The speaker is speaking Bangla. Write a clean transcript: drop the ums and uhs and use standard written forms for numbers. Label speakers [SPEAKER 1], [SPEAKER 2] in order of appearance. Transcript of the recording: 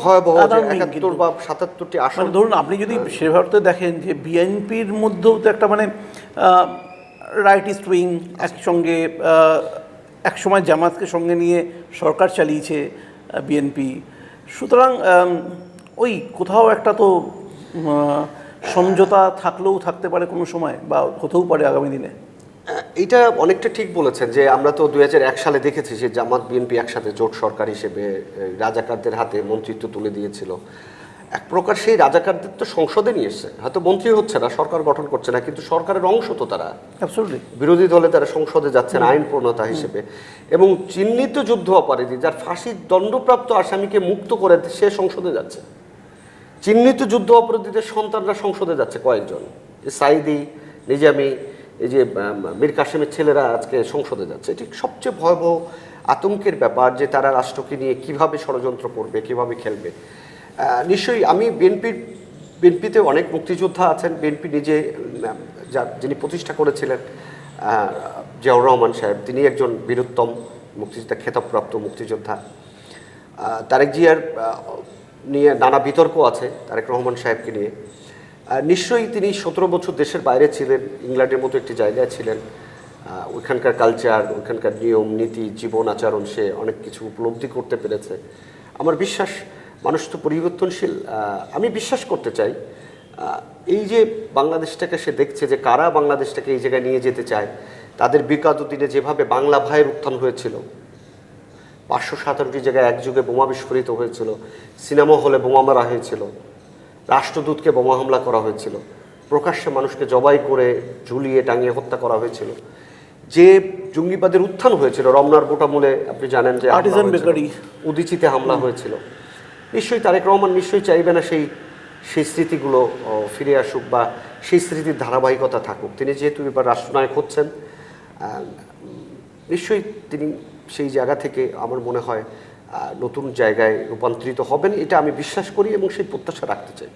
[SPEAKER 1] ভয়াবহ, ৭১ বা ৭৭টি আসন।
[SPEAKER 2] ধরুন আপনি যদি সেভাবে দেখেন যে বিএনপির মধ্যেও তো একটা মানে রাইটিস্ট উইং একসঙ্গে একসময় জামাতকে সঙ্গে নিয়ে সরকার চালিয়েছে বিএনপি, সুতরাং ওই কোথাও একটা তো সমঝোতা থাকলেও থাকতে পারে কোনো সময়, বা হতেও পারে আগামী দিনে।
[SPEAKER 1] এটা অনেকটা ঠিক বলেছেন যে আমরা তো ২০০১ সালে দেখেছি যে জামাত বিএনপি একসাথে জোট সরকার হিসেবে রাজাকারদের হাতে মন্ত্রিত্ব তুলে দিয়েছিল। এক প্রকার সেই রাজাকারদের তো সংসদে নিয়ে এসছে, হয়তো মন্ত্রী হচ্ছে না, সরকার গঠন করছে না, কিন্তু সরকারের অংশ তো তারা।
[SPEAKER 2] অ্যাবসলিউটলি
[SPEAKER 1] বিরোধী দলে তারা সংসদে যাচ্ছেন আইন প্রণেতা হিসেবে, এবং চিহ্নিত যুদ্ধ অপরাধী যার ফাঁসির দণ্ডপ্রাপ্ত আসামিকে মুক্ত করে সে সংসদে যাচ্ছে। চিহ্নিত যুদ্ধ অপরাধীদের সন্তানরা সংসদে যাচ্ছে কয়েকজন, সাইদি, নিজামি, এই যে মীর কাসেমের ছেলেরা আজকে সংসদে যাচ্ছে। এটি সবচেয়ে ভয়াবহ আতঙ্কের ব্যাপার যে তারা রাষ্ট্রকে নিয়ে কিভাবে ষড়যন্ত্র করবে, কিভাবে খেলবে। নিশ্চয়ই আমি বিএনপিতে অনেক মুক্তিযোদ্ধা আছেন। বিএনপি নিজে যিনি প্রতিষ্ঠা করেছিলেন জিয়াউর রহমান সাহেব, তিনি একজন বীরুত্তম মুক্তিযোদ্ধা, খেতাবপ্রাপ্ত মুক্তিযোদ্ধা। তারেক জিয়ার নিয়ে নানা বিতর্ক আছে, তারেক রহমান সাহেবকে নিয়ে। নিশ্চয়ই তিনি ১৭ বছর দেশের বাইরে ছিলেন, ইংল্যান্ডের মতো একটি জায়গায় ছিলেন। ওইখানকার কালচার, ওইখানকার নিয়ম নীতি, জীবন আচরণ সে অনেক কিছু উপলব্ধি করতে পেরেছে। আমার বিশ্বাস মানুষ তো পরিবর্তনশীল। আমি বিশ্বাস করতে চাই এই যে বাংলাদেশটাকে সে দেখছে যে কারা বাংলাদেশটাকে এই জায়গায় নিয়ে যেতে চায়। তাদের বিগত দিনে যেভাবে বাংলা ভাইয়ের উত্থান হয়েছিল, ৫১৭টি জায়গায় একযুগে বোমা বিস্ফোরিত হয়েছিল, সিনেমা হলে বোমা মারা হয়েছিল, রাষ্ট্রদূতকে বোমা হামলা করা হয়েছিল, প্রকাশ্যে মানুষকে জবাই করে ঝুলিয়ে টাঙিয়ে হত্যা করা হয়েছিল, যে জঙ্গিবাদের উত্থান হয়েছিল রমনার গোটামূলে আপনি জানেন যে উদিচিতে হামলা হয়েছিল। নিশ্চয়ই তারেক রহমান নিশ্চয়ই চাইবে না সেই স্মৃতিগুলো ফিরে আসুক বা সেই স্মৃতির ধারাবাহিকতা থাকুক। তিনি যেহেতু এবার রাষ্ট্রনায়ক হচ্ছেন, নিশ্চয়ই তিনি সেই জায়গা থেকে আমার মনে হয় নতুন জায়গায় রূপান্তরিত হবেন, এটা আমি বিশ্বাস করি এবং সেই প্রত্যাশা রাখতে চাই।